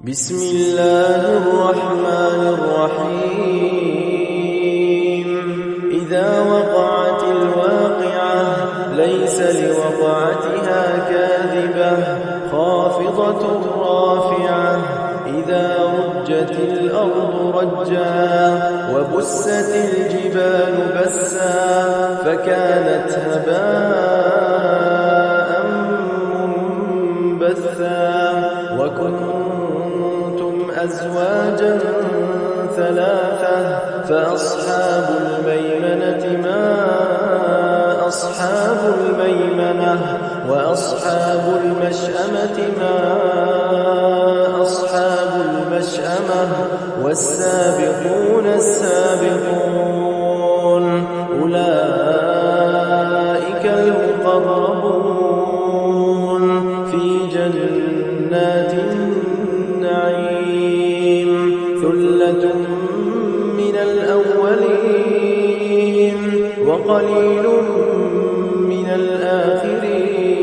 بسم الله الرحمن الرحيم إذا وقعت الواقعة ليس لوقعتها كاذبة خافضة رافعة إذا رجت الأرض رجا وبست الجبال بسا فكانت هباء منبثا وكنتم أزواجا ثلاثة فأصحاب الميمنة ما أصحاب الميمنة وأصحاب المشأمة ما أصحاب المشأمة والسابقون السابقون أولئك المقربون في جنات النعيم ثلة من الأولين وقليل من الآخرين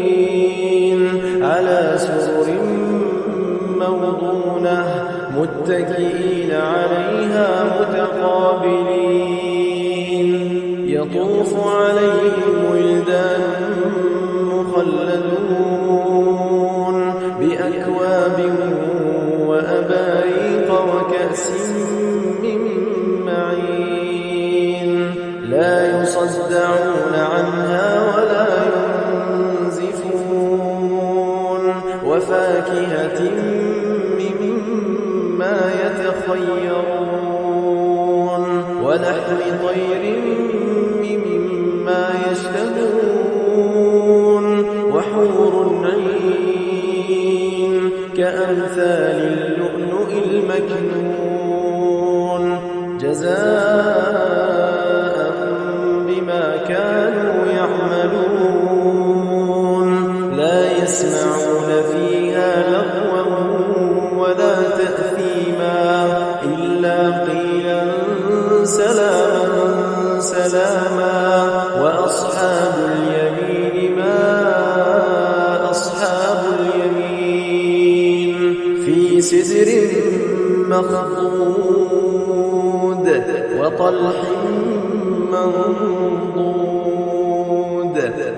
على سرر موضونة متكئين عليها متقابلين يطوف عليهم ولدان مخلدون بأكواب وأباريق وكأس من معين لا يصدعون عنها ولا ينزفون وفاكهة مما يتخيرون ولحم طير مما يشتهون وحور عين كأمثال اللؤلؤ المكنون جزاء بما كانوا يعملون لا يسمعون فيها لغوا ولا تأثيما إلا قيلا سلاما سلاما وأصحاب اليمين ما أصحاب اليمين في سدر مخضود وطلح منضود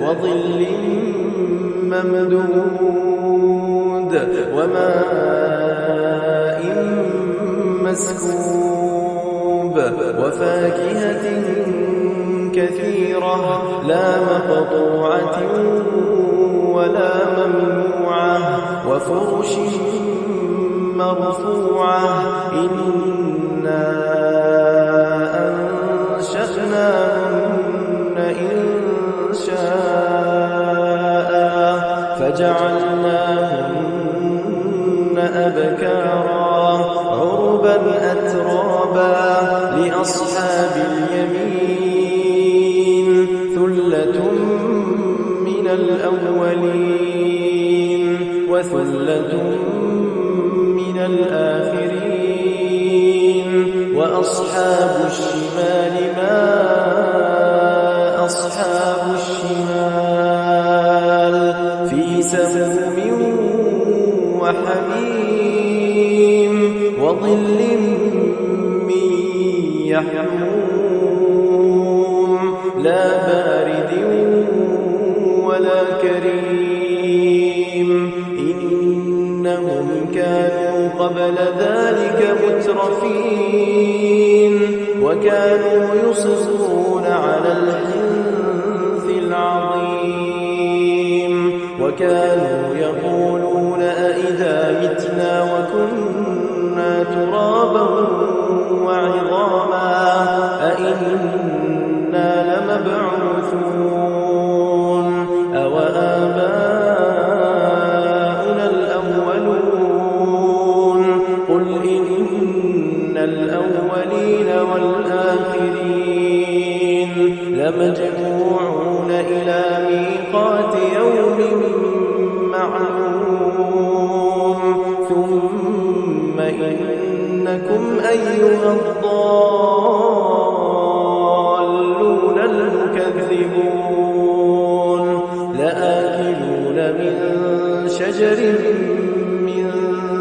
وظل ممدود وماء مسكوب وفاكهة كثيرة لا مقطوعة ولا ممنوعة وفرش مرفوعة إنا أنشأناهن إنشاء فجعلناهن أبكارا عربا أترابا لأصحاب اليمين ثلة من الأولين وثلة من الآخرين وأصحاب الشمال ما أصحاب الشمال في سموم وحميم وظل من يحموم لا بارد ولا كريم إنهم كانوا قبل ذلك مترفين وكانوا يصرون على الحنث العظيم وكانوا يقولون أئذا متنا وكنا ترابا وعظاما أئنا لمبعوثون أوآباؤنا الأولون قل إن الأولين والآخرين لمجموعون إلى ميقات يوم معلوم ثم إنكم أيها الضالون المكذبون لآكلون من شجر من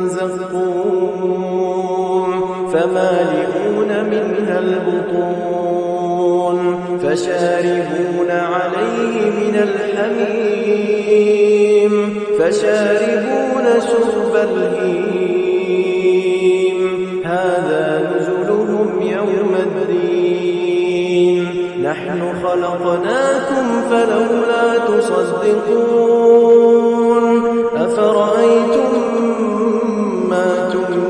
زقوم فمالئون منها البطون فشاربون عليه من الحميم فشاربون شرب الهيم هذا نزلهم يوم الدين نحن خلقناكم فلولا تصدقون أفرأيتم ما تمنون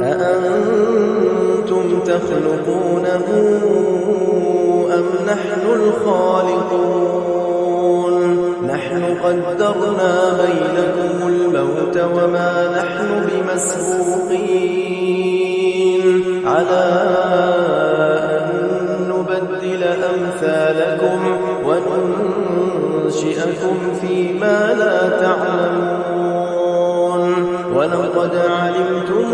أأنتم تخلقونه أم نحن الخالقون نحن قدرنا بينكم الموت وما نحن بمسبوقين على أن نبدل أمثالكم وننشئكم فيما لا تعلمون ولقد علمتم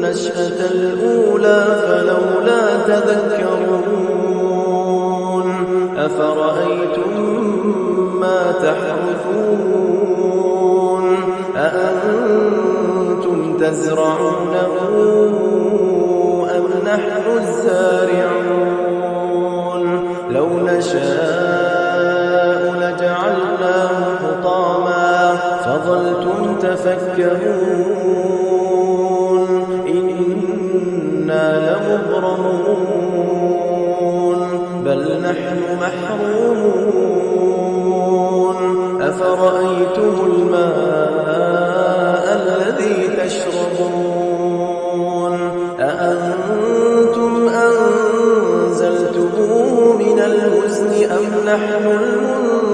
النشأة الأولى فلولا تذكرون أفرأيتم ما تحرثون أأنتم تزرعونه أم نحن الزارعون لو نشاء لجعلناه حطاما فظلتم تفكرون إنا لمغرمون بل نحن محرومون أفرأيتم الماء الذي تشربون أأنتم أنزلتموه من المزن أم نحن المنزلون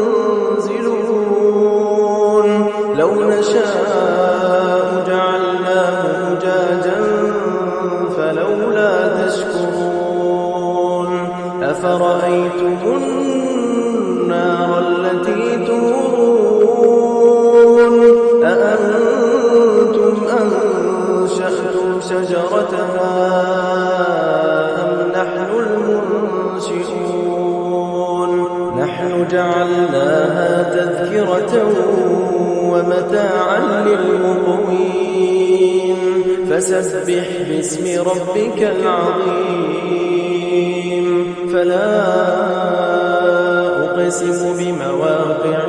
لو نشاء جعلناه أجاجا فلولا تشكرون أفرأيتم النار التي تورون أأنتم أنشأتم شجرتها أم نحن المنشئون نحن جعلناها تذكرة ومتاعا للمقوين فسبح باسم ربك العظيم فلا أقسم بمواقع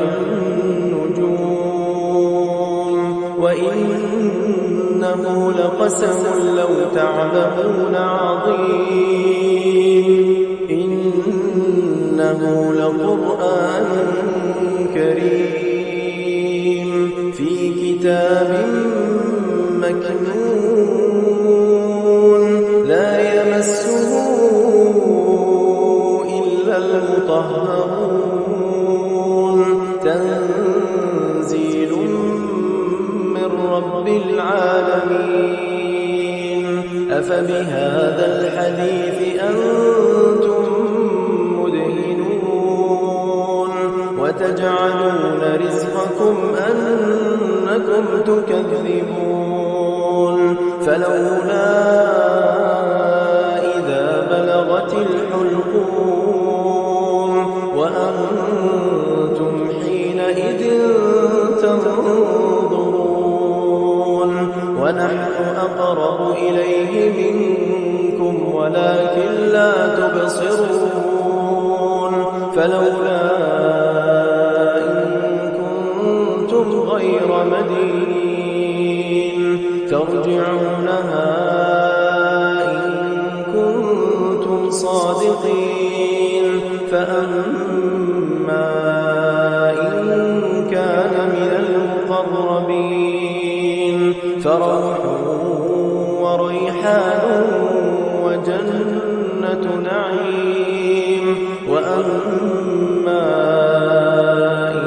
النجوم وإنه لقسم لو تعلمون عظيم إنه لقرآن كريم في كتاب مكنون لا يمسه إلا المطهرون تنزيل من رب العالمين أفبهذا الحديث أنتم مدهنون وتجعلون رزقكم أنكم تكذبون فلولا إذا بلغت الحلقوم وأنتم حينئذ تنظرون ونحن أقرب إليه منكم ولكن لا تبصرون فلولا إن كنتم غير مدينين ترجعونها إن كنتم صادقين فأما إن كان من المقربين فروح وريحان وجنة نعيم وأما إن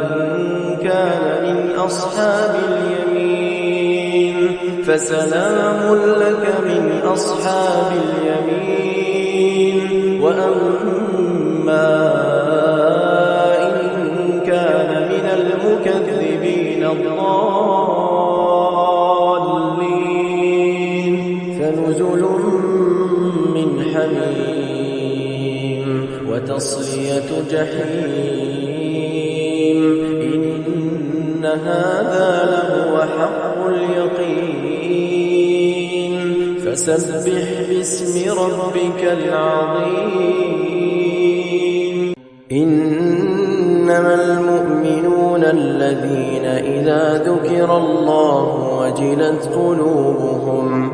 كان من أصحاب اليمين فسلام لك من أصحاب اليمين وأما إن كان من المكذبين الضالين فنزل من حميم وتصلية جحيم إن هذا لهو حق اليقين فسبح باسم ربك العظيم إنما المؤمنون الذين إذا ذكر الله وجلت قلوبهم